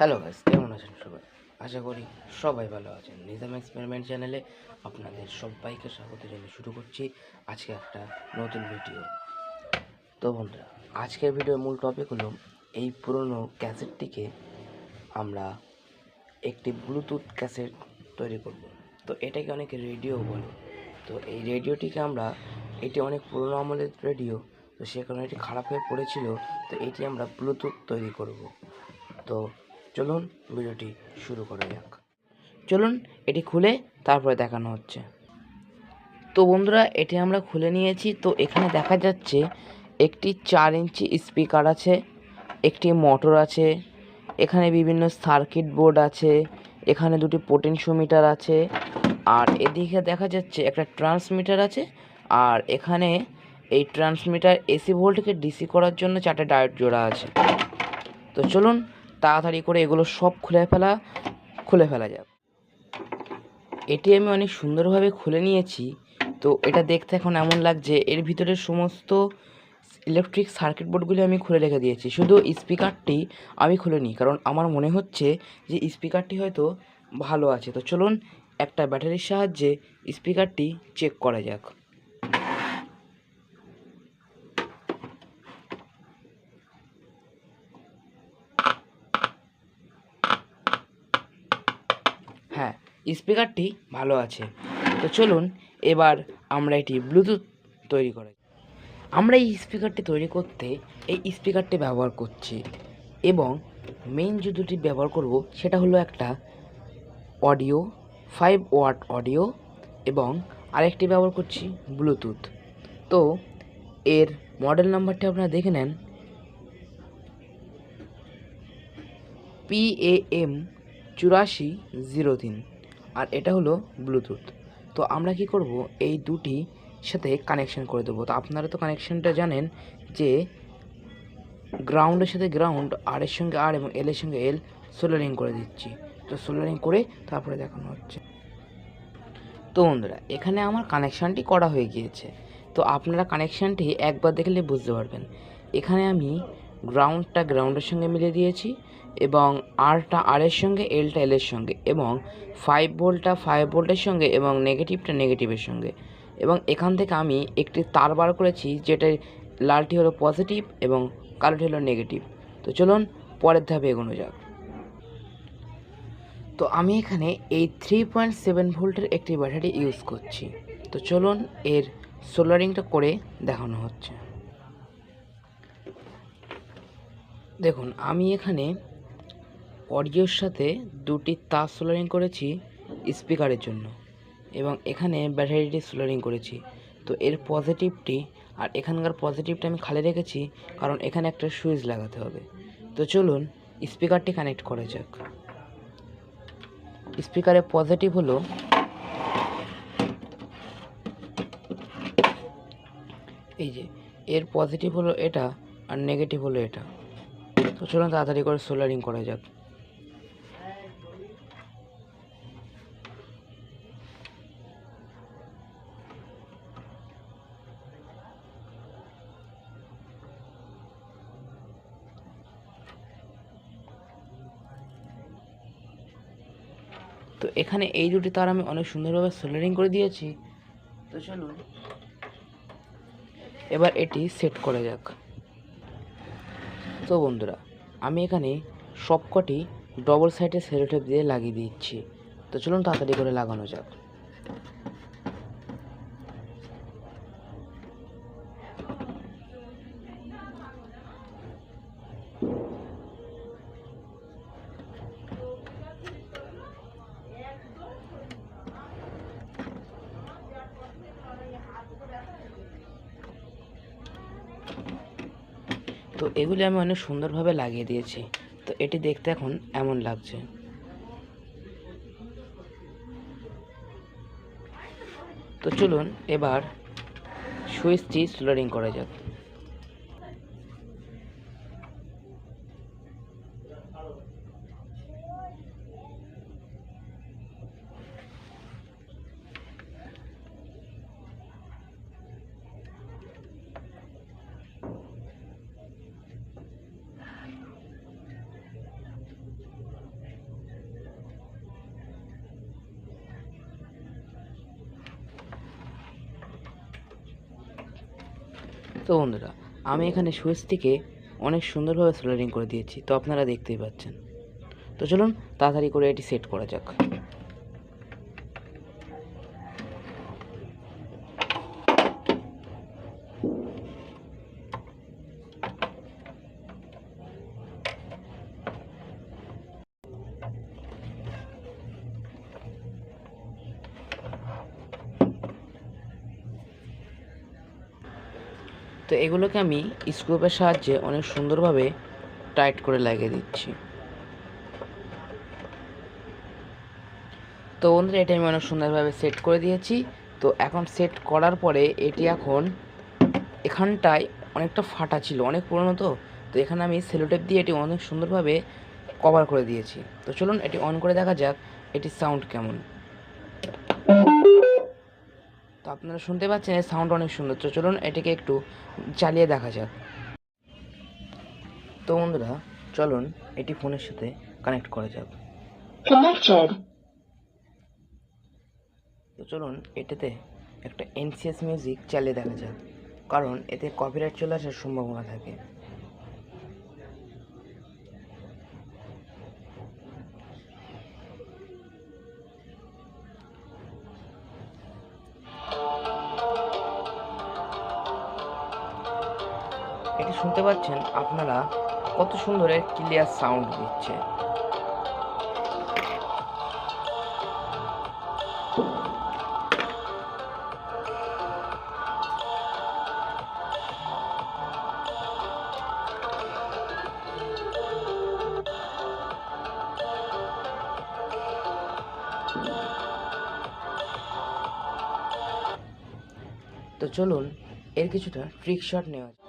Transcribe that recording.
Hello guys, কেমন আছেন সবাই? আশা করি সবাই ভালো আছেন। নিজাম এক্সপেরিমেন্ট চ্যানেলে আপনাদের সবাইকে স্বাগত জানিয়ে শুরু করছি আজকে একটা নতুন ভিডিও। তো বন্ধুরা, আজকের ভিডিওর মূল টপিক হলো এই পুরনো ক্যাসেটটিকে আমরা একটি ব্লুটুথ ক্যাসেট তৈরি করব। তো এটাকে অনেকে রেডিও বলে। তো এই রেডিওটিকে এটি অনেক পুরনো আমলের রেডিও, তো সে কারণে এটি খারাপ হয়ে পড়েছিল। তো এটি আমরা ব্লুটুথ তৈরি করব। তো চলুন ভিডিওটি শুরু করা যাক। চলুন এটি খুলে তারপরে দেখানো হচ্ছে। তো বন্ধুরা, এটি আমরা খুলে নিয়েছি। তো এখানে দেখা যাচ্ছে একটি 4 ইঞ্চি স্পিকার আছে, একটি মোটর আছে, এখানে বিভিন্ন সার্কিট বোর্ড আছে, এখানে দুটি পোটেনশিওমিটার আছে, আর এদিকে দেখা যাচ্ছে একটা ট্রান্সমিটার আছে, আর এখানে এই ট্রান্সমিটার এসি ভোল্টকে ডিসি করার জন্য 4টে ডায়োড জোড়া আছে। তো চলুন তাড়াতাড়ি করে এগুলো সব খুলে ফেলা যাক। এটি আমি অনেক সুন্দরভাবে খুলে নিয়েছি। তো এটা দেখতে এখন এমন লাগছে, এর ভিতরে সমস্ত ইলেকট্রিক সার্কিট বোর্ডগুলি আমি খুলে রেখে দিয়েছি, শুধু স্পিকারটি আমি খুলিনি, কারণ আমার মনে হচ্ছে যে স্পিকারটি হয়তো ভালো আছে। তো চলুন একটা ব্যাটারির সাহায্যে স্পিকারটি চেক করা যাক। হ্যাঁ, স্পিকারটি ভালো আছে। তো চলুন এবার আমরা এটি ব্লুটুথ তৈরি করা। আমরা এই স্পিকারটি তৈরি করতে এই স্পিকারটি ব্যবহার করছি, এবং মেইন যে দুটি ব্যবহার করব সেটা হলো একটা অডিও 5 ওয়াট অডিও, এবং আরেকটি ব্যবহার করছি ব্লুটুথ। তো এর মডেল নাম্বারটি আপনারা দেখে নেন, PAM 8403, আর এটা হলো ব্লুটুথ। তো আমরা কি করব, এই দুটি সাথে কানেকশন করে দেবো। তো আপনারা তো কানেকশনটা জানেন যে গ্রাউন্ডের সাথে গ্রাউন্ড, আর এর সঙ্গে আর এবং এল এর সঙ্গে এল সোল্ডারিং করে দিচ্ছি। তো সোল্ডারিং করে তারপরে দেখানো হচ্ছে। তো বন্ধুরা, এখানে আমার কানেকশানটি করা হয়ে গিয়েছে। তো আপনারা কানেকশানটি একবার দেখলে বুঝতে পারবেন। এখানে আমি গ্রাউন্ডটা গ্রাউন্ডের সঙ্গে মিলিয়ে দিয়েছি, এবং আরটা আর এর সঙ্গে, এলটা এল এর সঙ্গে, এবং 5 ভোল্টটা 5 ভোল্টের সঙ্গে, এবং নেগেটিভটা নেগেটিভের সঙ্গে। এবং এখান থেকে আমি একটি তার বার করেছি, যেটা লালটি হলো পজিটিভ এবং কালোটি হলো নেগেটিভ। তো চলুন পরের ধাপে এগোনো যাক। তো আমি এখানে এই 3.7 ভোল্টের একটি ব্যাটারি ইউজ করছি। তো চলুন এর সোল্ডারিংটা করে দেখানো হচ্ছে। দেখুন, আমি এখানে অডিওর সাথে দুটি তার সোল্ডারিং করেছি স্পিকারের জন্য, এবং এখানে ব্যাটারিটি সোল্ডারিং করেছি। তো এর পজিটিভটি আর এখানকার পজিটিভটা আমি খালি রেখেছি, কারণ এখানে একটা সুইচ লাগাতে হবে। তো চলুন স্পিকারটি কানেক্ট করা যাক। স্পিকারের পজিটিভ হলো এই যে, এর পজিটিভ হলো এটা, আর নেগেটিভ হলো এটা। তো চলুন তাড়াতাড়ি করে সোল্ডারিং করা যাক। তো এখানে এই দুটি তার আমি অনেক সুন্দরভাবে সোল্ডারিং করে দিয়েছি। তো চলুন এবার এটি সেট করা যাক। তো বন্ধুরা, আমি এখানে সবকটি ডবল সাইডে সেলো টেপ দিয়ে লাগিয়ে দিচ্ছি। তো চলুন তাড়াতাড়ি করে লাগানো যাক। তো এগুলি আমি অনেক সুন্দরভাবে লাগিয়ে দিয়েছি। তো এটি দেখতে এখন এমন লাগছে। তো চলুন এবার সুইচটি সোল্ডারিং করা যাক। তো বন্ধুরা, আমি এখানে সুইচটিকে অনেক সুন্দরভাবে সোল্ডারিং করে দিয়েছি, তো আপনারা দেখতেই পাচ্ছেন। তো চলুন তাড়াতাড়ি করে এটি সেট করা যাক। তো এগুলোকে আমি স্ক্রুপের সাহায্যে অনেক সুন্দরভাবে টাইট করে লাগিয়ে দিচ্ছি। তো বন্ধুরা, এটা আমি অনেক সুন্দরভাবে সেট করে দিয়েছি। তো এখন সেট করার পরে এটি এখন এখানটায় অনেকটা ফাটা ছিল, অনেক পুরনো। তো এখানে আমি সেলোটেপ দিয়ে এটি অনেক সুন্দরভাবে কভার করে দিয়েছি। তো চলুন এটি অন করে দেখা যাক এটির সাউন্ড কেমন। তো আপনারা শুনতে পাচ্ছেন এর সাউন্ড অনেক সুন্দর। তো চলুন এটিকে একটু চালিয়ে দেখা যাক। তো বন্ধুরা, চলুন এটি ফোনের সাথে কানেক্ট করা যাক। তো চলুন এটাতে একটা এনসিএস মিউজিক চালিয়ে দেখা যাক, কারণ এতে কপিরাইট চলে আসার সম্ভাবনা থাকে। এটি শুনতে পাচ্ছেন আপনারা কত সুন্দর ক্লিয়ার সাউন্ড দিচ্ছে। তো চলুন এর কিছুটা ট্রিক শট নেওয়া যাক।